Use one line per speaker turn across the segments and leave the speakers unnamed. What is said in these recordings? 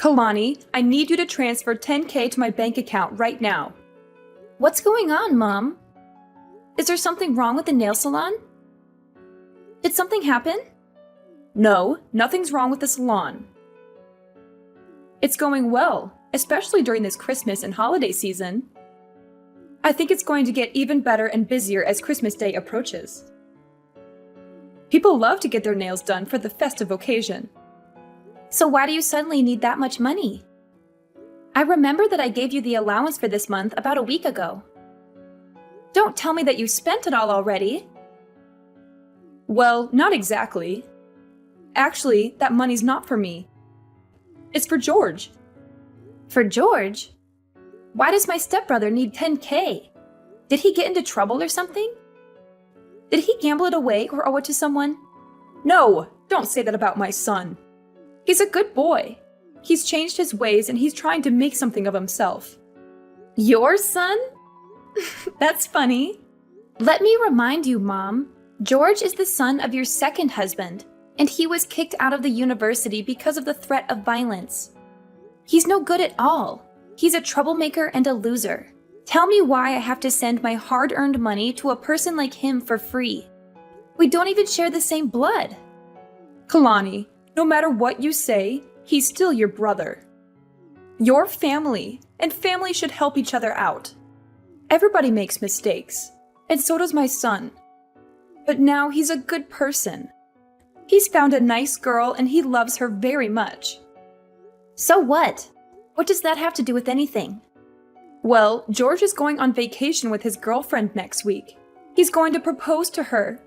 Kalani, I need you to transfer 10K to my bank account right now.
What's going on, Mom? Is there something wrong with the nail salon? Did something happen?
No, nothing's wrong with the salon. It's going well, especially during this Christmas and holiday season. I think it's going to get even better and busier as Christmas Day approaches. People love to get their nails done for the festive occasion.
So why do you suddenly need that much money? I remember that I gave you the allowance for this month about a week ago. Don't tell me that you spent it all already.
Well, not exactly. Actually, that money's not for me. It's for George.
For George? Why does my stepbrother need 10K? Did he get into trouble or something? Did he gamble it away or owe it to someone?
No, don't say that about my son. He's a good boy. He's changed his ways and he's trying to make something of himself.
Your son?
That's funny.
Let me remind you, Mom. George is the son of your second husband, and he was kicked out of the university because of the threat of violence. He's no good at all. He's a troublemaker and a loser. Tell me why I have to send my hard-earned money to a person like him for free. We don't even share the same blood.
Kalani, no matter what you say, he's still your brother. You're family, and family should help each other out. Everybody makes mistakes, and so does my son. But now he's a good person. He's found a nice girl and he loves her very much.
So what? What does that have to do with anything?
Well, George is going on vacation with his girlfriend next week. He's going to propose to her.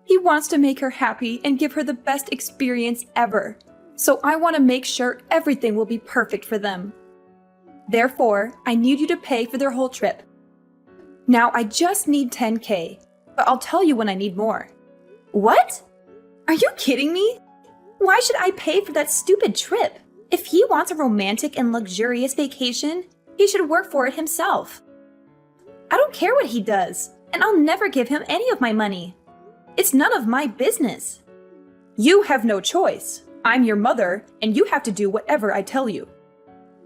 He wants to make her happy and give her the best experience ever. So I want to make sure everything will be perfect for them. Therefore, I need you to pay for their whole trip. Now I just need 10K, but I'll tell you when I need more.
What? Are you kidding me? Why should I pay for that stupid trip? If he wants a romantic and luxurious vacation, he should work for it himself. I don't care what he does, and I'll never give him any of my money. It's none of my business.
You have no choice. I'm your mother, and you have to do whatever I tell you.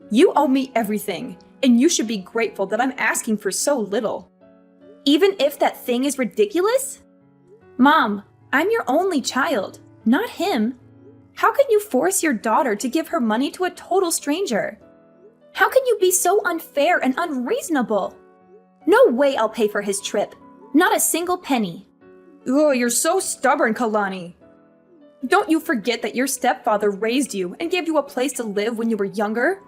You owe me everything, and you should be grateful that I'm asking for so little.
Even if that thing is ridiculous? Mom, I'm your only child, not him. How can you force your daughter to give her money to a total stranger? How can you be so unfair and unreasonable? No way I'll pay for his trip. Not a single penny.
Oh, you're so stubborn, Kalani. Don't you forget that your stepfather raised you and gave you a place to live when you were younger?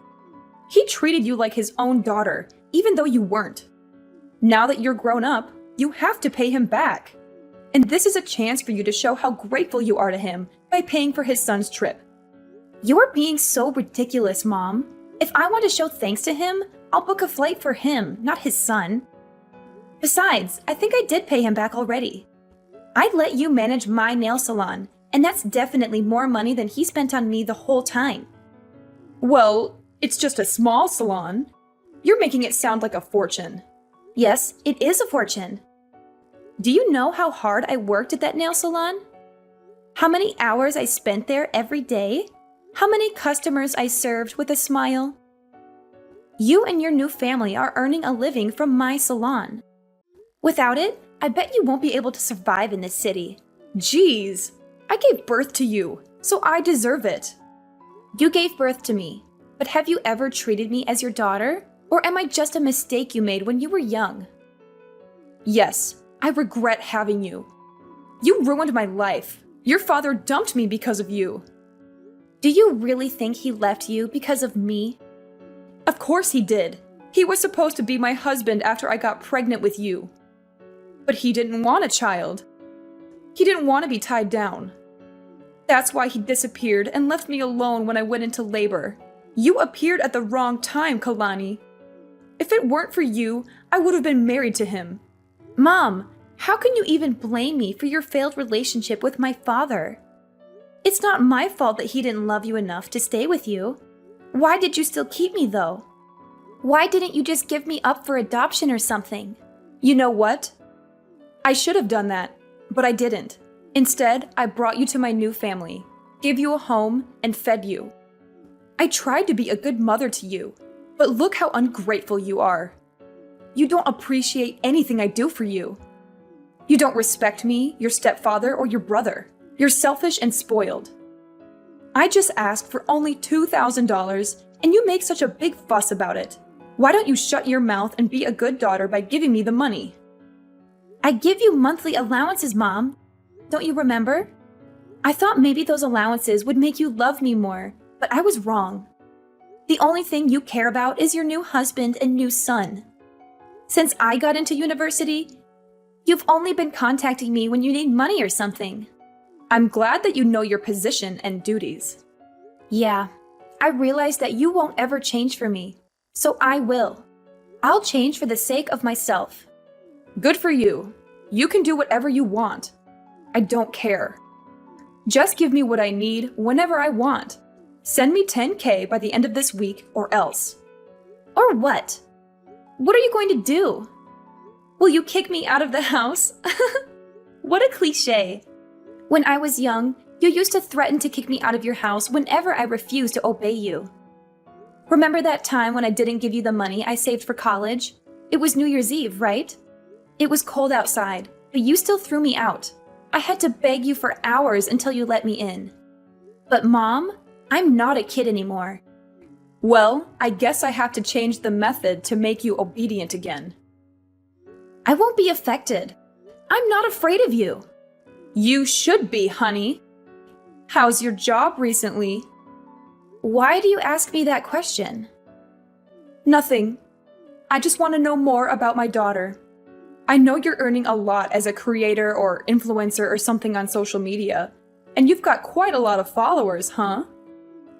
He treated you like his own daughter, even though you weren't. Now that you're grown up, you have to pay him back. And this is a chance for you to show how grateful you are to him by paying for his son's trip.
You're being so ridiculous, Mom. If I want to show thanks to him, I'll book a flight for him, not his son. Besides, I think I did pay him back already. I'd let you manage my nail salon, and that's definitely more money than he spent on me the whole time.
Well, it's just a small salon. You're making it sound like a fortune.
Yes, it is a fortune. Do you know how hard I worked at that nail salon? How many hours I spent there every day? How many customers I served with a smile? You and your new family are earning a living from my salon. Without it, I bet you won't be able to survive in this city.
Jeez, I gave birth to you, so I deserve it.
You gave birth to me, but have you ever treated me as your daughter? Or am I just a mistake you made when you were young?
Yes, I regret having you. You ruined my life. Your father dumped me because of you.
Do you really think he left you because of me?
Of course he did. He was supposed to be my husband after I got pregnant with you. But he didn't want a child. He didn't want to be tied down. That's why he disappeared and left me alone when I went into labor. You appeared at the wrong time, Kalani. If it weren't for you, I would have been married to him.
Mom, how can you even blame me for your failed relationship with my father? It's not my fault that he didn't love you enough to stay with you. Why did you still keep me, though? Why didn't you just give me up for adoption or something?
You know what? I should have done that, but I didn't. Instead, I brought you to my new family, gave you a home, and fed you. I tried to be a good mother to you, but look how ungrateful you are. You don't appreciate anything I do for you. You don't respect me, your stepfather, or your brother. You're selfish and spoiled. I just asked for only $2,000, and you make such a big fuss about it. Why don't you shut your mouth and be a good daughter by giving me the money?
I give you monthly allowances, Mom. Don't you remember? I thought maybe those allowances would make you love me more, but I was wrong. The only thing you care about is your new husband and new son. Since I got into university, you've only been contacting me when you need money or something.
I'm glad that you know your position and duties.
Yeah, I realize that you won't ever change for me, so I will. I'll change for the sake of myself.
Good for you. You can do whatever you want. I don't care. Just give me what I need whenever I want. Send me $10K by the end of this week or else.
Or what? What are you going to do? Will you kick me out of the house? What a cliche. When I was young, you used to threaten to kick me out of your house whenever I refused to obey you. Remember that time when I didn't give you the money I saved for college? It was New Year's Eve, right? It was cold outside, but you still threw me out. I had to beg you for hours until you let me in. But Mom, I'm not a kid anymore.
Well, I guess I have to change the method to make you obedient again.
I won't be affected. I'm not afraid of you.
You should be, honey. How's your job recently?
Why do you ask me that question?
Nothing. I just want to know more about my daughter. I know you're earning a lot as a creator or influencer or something on social media, and you've got quite a lot of followers, huh?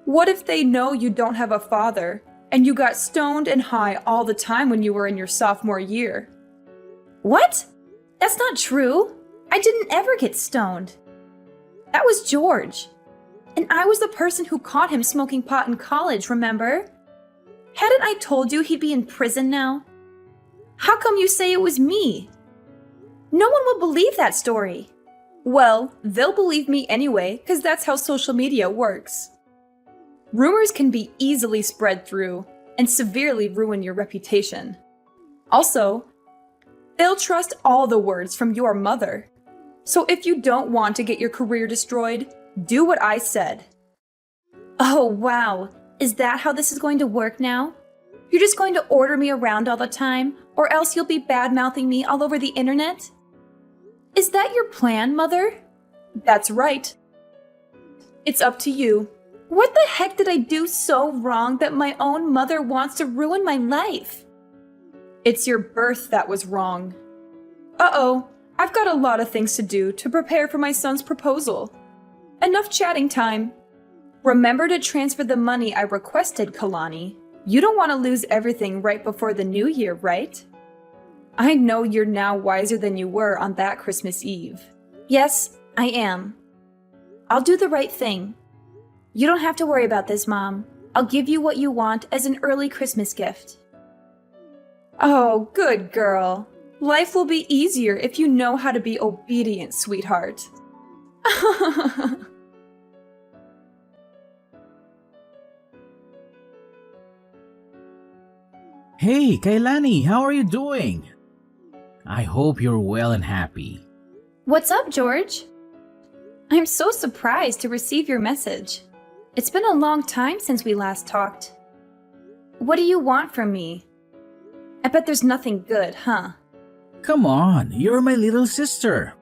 What if they know you don't have a father, and you got stoned and high all the time when you were in your sophomore year?
What? That's not true. I didn't ever get stoned. That was George. And I was the person who caught him smoking pot in college, remember? Hadn't I told you he'd be in prison now? How come you say it was me? No one will believe that story.
Well, they'll believe me anyway, because that's how social media works. Rumors can be easily spread through and severely ruin your reputation. Also, they'll trust all the words from your mother. So if you don't want to get your career destroyed, do what I said.
Oh, wow. Is that how this is going to work now? You're just going to order me around all the time, or else you'll be bad-mouthing me all over the internet? Is that your plan, Mother?
That's right. It's up to you.
What the heck did I do so wrong that my own mother wants to ruin my life?
It's your birth that was wrong. Uh-oh, I've got a lot of things to do to prepare for my son's proposal. Enough chatting time. Remember to transfer the money I requested, Kalani. You don't want to lose everything right before the new year, right? I know you're now wiser than you were on that Christmas Eve.
Yes, I am. I'll do the right thing. You don't have to worry about this, Mom. I'll give you what you want as an early Christmas gift.
Oh, good girl. Life will be easier if you know how to be obedient, sweetheart.
Hey, Kailani, how are you doing? I hope you're well and happy.
What's up, George? I'm so surprised to receive your message. It's been a long time since we last talked. What do you want from me? I bet there's nothing good, huh?
Come on, you're my little sister.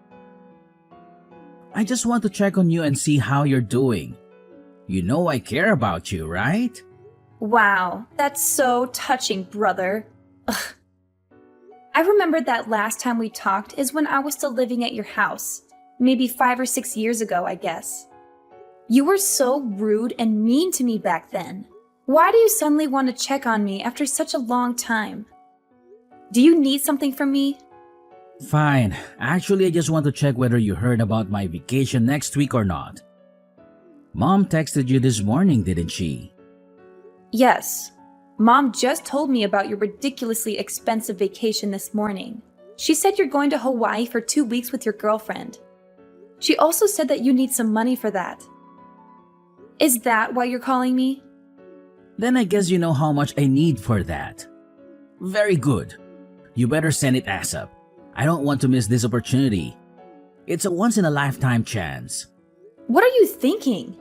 I just want to check on you and see how you're doing. You know I care about you, right?
Wow, that's so touching, brother. Ugh. I remembered that last time we talked is when I was still living at your house. Maybe 5 or 6 years ago, I guess. You were so rude and mean to me back then. Why do you suddenly want to check on me after such a long time? Do you need something from me?
Fine. Actually, I just want to check whether you heard about my vacation next week or not. Mom texted you this morning, didn't she?
Yes. Mom just told me about your ridiculously expensive vacation this morning. She said you're going to Hawaii for 2 weeks with your girlfriend. She also said that you need some money for that. Is that why you're calling me?
Then I guess you know how much I need for that. Very good. You better send it ASAP. I don't want to miss this opportunity. It's a once-in-a-lifetime chance.
What are you thinking?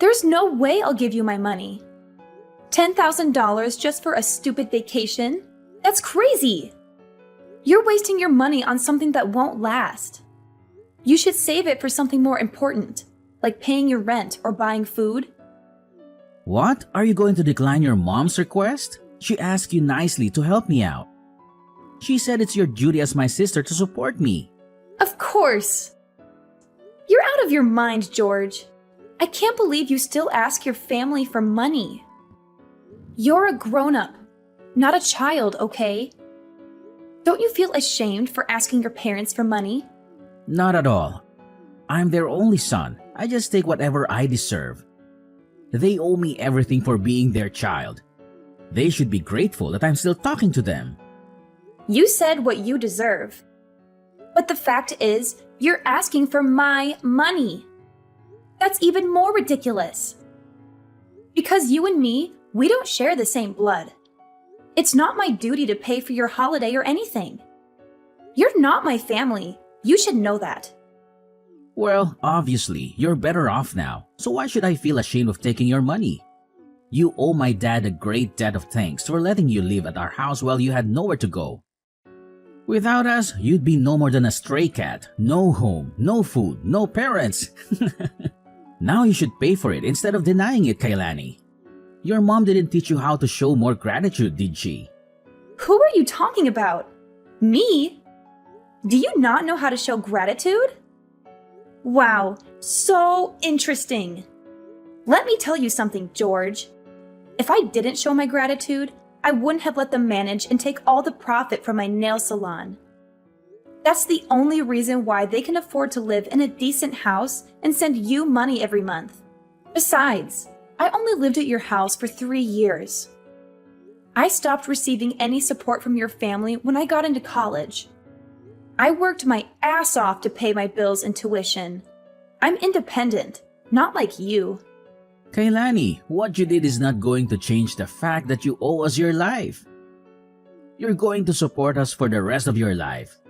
There's no way I'll give you my money. $10,000 just for a stupid vacation? That's crazy! You're wasting your money on something that won't last. You should save it for something more important, like paying your rent or buying food.
What? Are you going to decline your mom's request? She asked you nicely to help me out. She said it's your duty as my sister to support me.
Of course! You're out of your mind, George. I can't believe you still ask your family for money. You're a grown-up, not a child, okay? Don't you feel ashamed for asking your parents for money?
Not at all. I'm their only son. I just take whatever I deserve. They owe me everything for being their child. They should be grateful that I'm still talking to them.
You said what you deserve. But the fact is, you're asking for my money. That's even more ridiculous. Because you and me, we don't share the same blood. It's not my duty to pay for your holiday or anything. You're not my family. You should know that.
Well, obviously, you're better off now, so why should I feel ashamed of taking your money? You owe my dad a great debt of thanks for letting you live at our house while you had nowhere to go. Without us, you'd be no more than a stray cat, no home, no food, no parents. Now you should pay for it instead of denying it, Kailani. Your mom didn't teach you how to show more gratitude, did she?
Who are you talking about? Me? Do you not know how to show gratitude? Wow, so interesting. Let me tell you something, George. If I didn't show my gratitude, I wouldn't have let them manage and take all the profit from my nail salon. That's the only reason why they can afford to live in a decent house and send you money every month. Besides, I only lived at your house for 3 years. I stopped receiving any support from your family when I got into college. I worked my ass off to pay my bills and tuition. I'm independent, not like you.
Kailani, what you did is not going to change the fact that you owe us your life. You're going to support us for the rest of your life.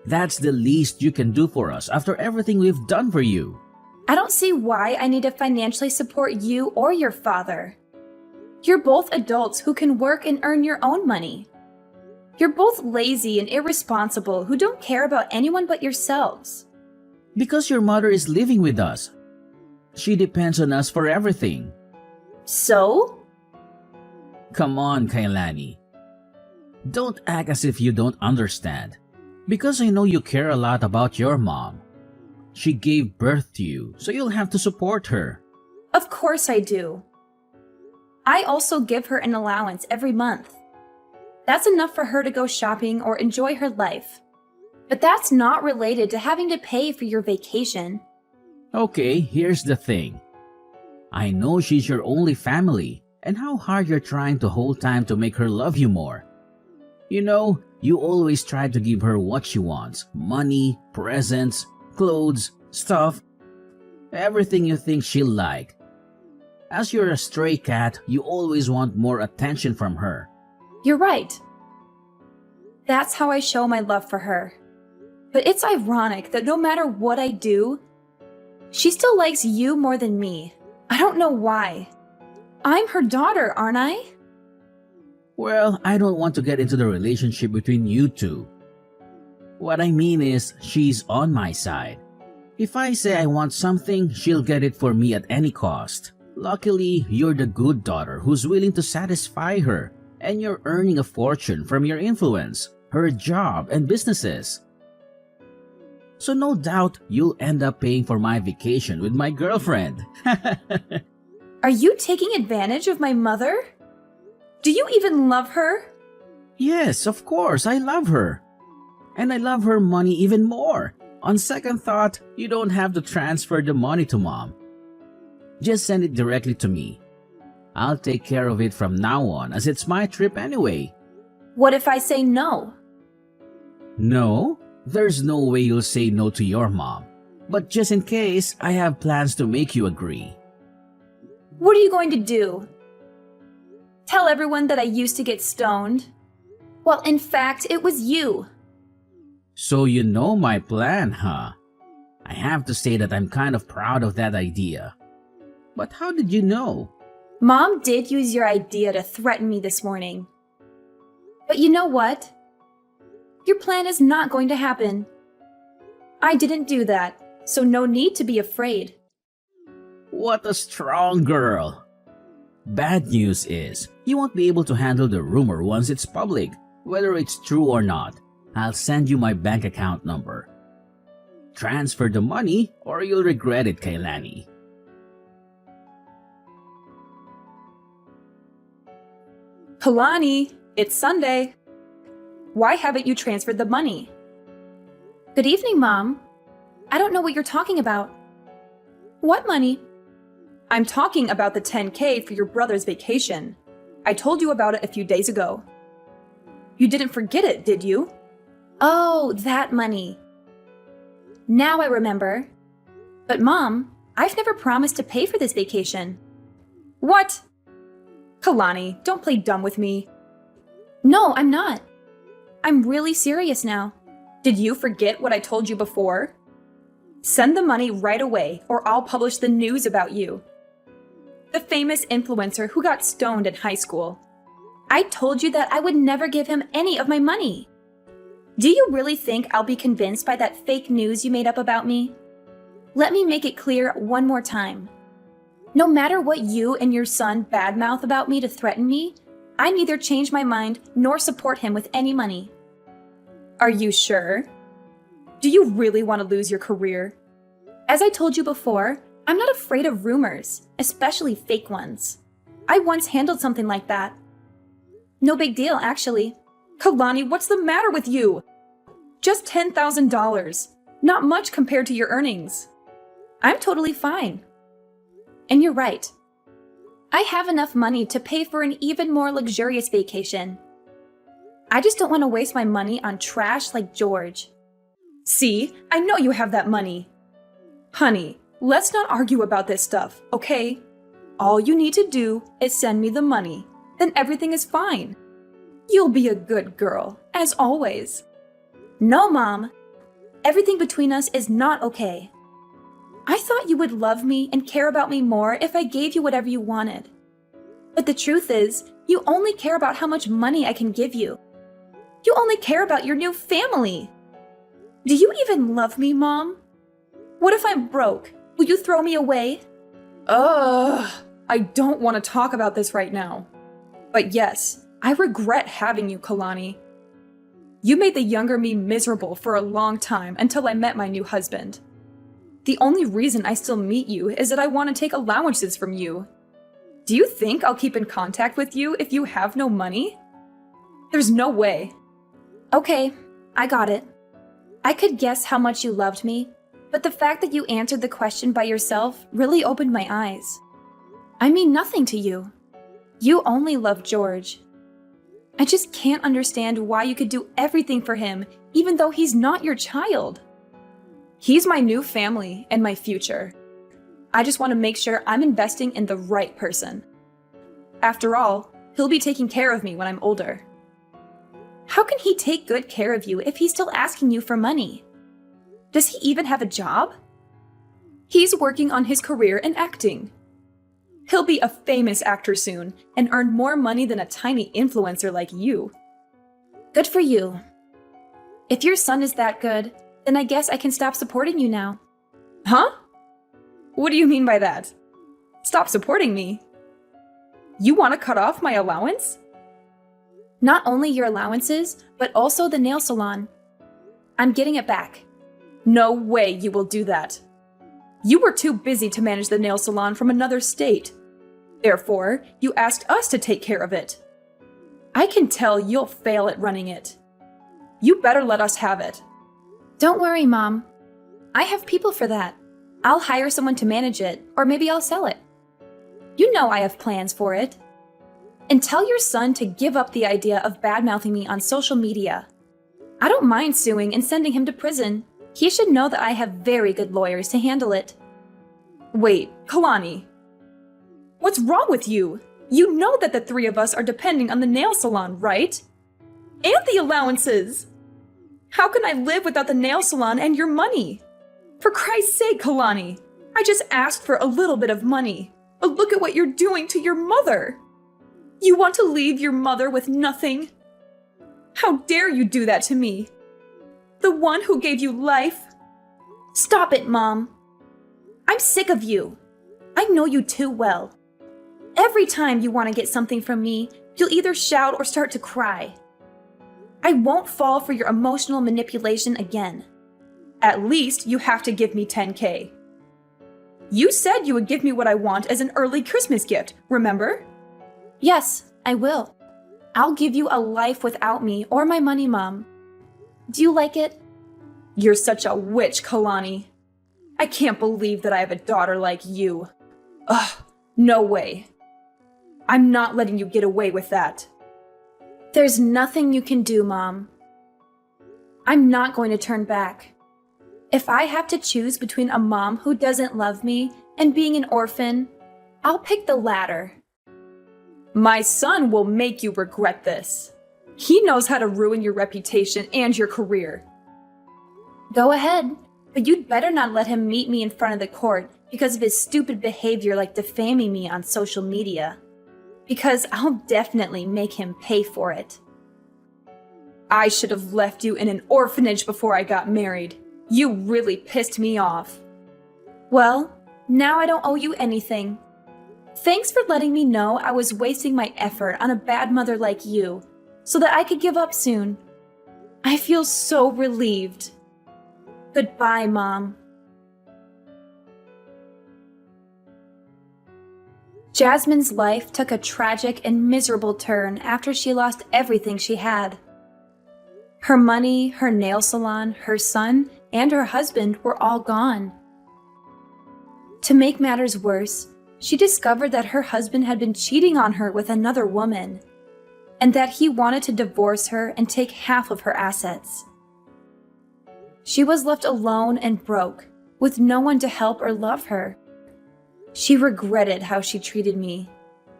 That's the least you can do for us after everything we've done for you.
I don't see why I need to financially support you or your father. You're both adults who can work and earn your own money. You're both lazy and irresponsible who don't care about anyone but yourselves.
Because your mother is living with us. She depends on us for everything.
So?
Come on, Kailani. Don't act as if you don't understand. Because I know you care a lot about your mom. She gave birth to you, so you'll have to support her.
Of course I do. I also give her an allowance every month. That's enough for her to go shopping or enjoy her life. But that's not related to having to pay for your vacation.
Okay, here's the thing. I know she's your only family, and how hard you're trying to hold time to make her love you more. You know, you always try to give her what she wants. Money, presents, clothes, stuff. Everything you think she'll like. As you're a stray cat, you always want more attention from her.
You're right. That's how I show my love for her. But it's ironic that no matter what I do, she still likes you more than me. I don't know why. I'm her daughter, aren't I?
Well, I don't want to get into the relationship between you two. What I mean is, she's on my side. If I say I want something, she'll get it for me at any cost. Luckily, you're the good daughter who's willing to satisfy her, and you're earning a fortune from your influence, her job, and businesses. So no doubt you'll end up paying for my vacation with my girlfriend.
Are you taking advantage of my mother? Do you even love her?
Yes, of course, I love her. And I love her money even more. On second thought, you don't have to transfer the money to mom. Just send it directly to me. I'll take care of it from now on as it's my trip anyway.
What if I say no?
No? There's no way you'll say no to your mom. But just in case, I have plans to make you agree.
What are you going to do? Tell everyone that I used to get stoned. Well, in fact, it was you.
So you know my plan, huh? I have to say that I'm kind of proud of that idea. But how did you know?
Mom did use your idea to threaten me this morning. But you know what? Your plan is not going to happen. I didn't do that, so no need to be afraid.
What a strong girl! Bad news is, you won't be able to handle the rumor once it's public, whether it's true or not. I'll send you my bank account number. Transfer the money or you'll regret it, Kailani.
Kalani, it's Sunday. Why haven't you transferred the money?
Good evening, Mom. I don't know what you're talking about. What money?
I'm talking about the 10K for your brother's vacation. I told you about it a few days ago. You didn't forget it, did you?
Oh, that money. Now I remember. But Mom, I've never promised to pay for this vacation.
What? Kalani, don't play dumb with me.
No, I'm not. I'm really serious now.
Did you forget what I told you before? Send the money right away or I'll publish the news about you. The famous influencer who got stoned in high school.
I told you that I would never give him any of my money. Do you really think I'll be convinced by that fake news you made up about me? Let me make it clear one more time. No matter what you and your son badmouth about me to threaten me, I neither change my mind nor support him with any money.
Are you sure? Do you really want to lose your career?
As I told you before, I'm not afraid of rumors, especially fake ones. I once handled something like that. No big deal, actually.
Kalani, what's the matter with you? Just $10,000. Not much compared to your earnings.
I'm totally fine. And you're right. I have enough money to pay for an even more luxurious vacation. I just don't want to waste my money on trash like George.
See, I know you have that money. Honey, let's not argue about this stuff, okay? All you need to do is send me the money. Then everything is fine. You'll be a good girl, as always.
No, Mom. Everything between us is not okay. I thought you would love me and care about me more if I gave you whatever you wanted. But the truth is, you only care about how much money I can give you. You only care about your new family. Do you even love me, Mom? What if I'm broke? Will you throw me away?
I don't want to talk about this right now. But yes, I regret having you, Kalani. You made the younger me miserable for a long time until I met my new husband. The only reason I still meet you is that I want to take allowances from you. Do you think I'll keep in contact with you if you have no money? There's no way.
Okay, I got it. I could guess how much you loved me, but the fact that you answered the question by yourself really opened my eyes. I mean nothing to you. You only love George. I just can't understand why you could do everything for him, even though he's not your child.
He's my new family and my future. I just want to make sure I'm investing in the right person. After all, he'll be taking care of me when I'm older.
How can he take good care of you if he's still asking you for money?
Does he even have a job? He's working on his career in acting. He'll be a famous actor soon and earn more money than a tiny influencer like you.
Good for you. If your son is that good, then I guess I can stop supporting you now.
Huh? What do you mean by that? Stop supporting me? You want to cut off my allowance?
Not only your allowances, but also the nail salon. I'm getting it back.
No way you will do that. You were too busy to manage the nail salon from another state. Therefore, you asked us to take care of it. I can tell you'll fail at running it. You better let us have it.
Don't worry, Mom. I have people for that. I'll hire someone to manage it, or maybe I'll sell it. You know I have plans for it. And tell your son to give up the idea of badmouthing me on social media. I don't mind suing and sending him to prison. He should know that I have very good lawyers to handle it.
Wait, Kalani. What's wrong with you? You know that the three of us are depending on the nail salon, right? And the allowances! How can I live without the nail salon and your money? For Christ's sake, Kalani, I just asked for a little bit of money. But look at what you're doing to your mother! You want to leave your mother with nothing? How dare you do that to me? The one who gave you life?
Stop it, Mom. I'm sick of you. I know you too well. Every time you want to get something from me, you'll either shout or start to cry. I won't fall for your emotional manipulation again.
At least you have to give me 10K. You said you would give me what I want as an early Christmas gift, remember?
Yes, I will. I'll give you a life without me or my money, Mom. Do you like it?
You're such a witch, Kalani. I can't believe that I have a daughter like you. Ugh, no way. I'm not letting you get away with that.
There's nothing you can do, Mom. I'm not going to turn back. If I have to choose between a mom who doesn't love me and being an orphan, I'll pick the latter.
My son will make you regret this. He knows how to ruin your reputation and your career.
Go ahead, but you'd better not let him meet me in front of the court because of his stupid behavior like defaming me on social media. Because I'll definitely make him pay for it.
I should have left you in an orphanage before I got married. You really pissed me off.
Well, now I don't owe you anything. Thanks for letting me know I was wasting my effort on a bad mother like you, so that I could give up soon. I feel so relieved. Goodbye, Mom. Jasmine's life took a tragic and miserable turn after she lost everything she had. Her money, her nail salon, her son, and her husband were all gone. To make matters worse, she discovered that her husband had been cheating on her with another woman, and that he wanted to divorce her and take half of her assets. She was left alone and broke, with no one to help or love her. She regretted how she treated me,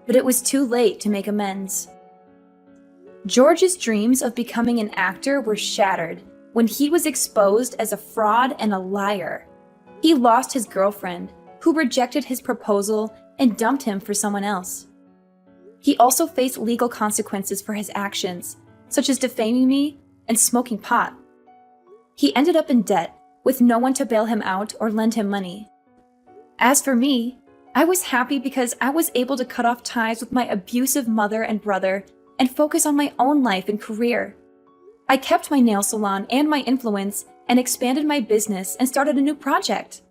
but it was too late to make amends. George's dreams of becoming an actor were shattered when he was exposed as a fraud and a liar. He lost his girlfriend, who rejected his proposal and dumped him for someone else. He also faced legal consequences for his actions, such as defaming me and smoking pot. He ended up in debt, with no one to bail him out or lend him money. As for me, I was happy because I was able to cut off ties with my abusive mother and brother and focus on my own life and career. I kept my nail salon and my influence and expanded my business and started a new project.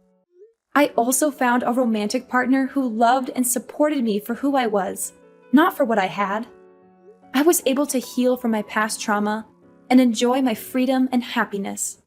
I also found a romantic partner who loved and supported me for who I was, not for what I had. I was able to heal from my past trauma and enjoy my freedom and happiness.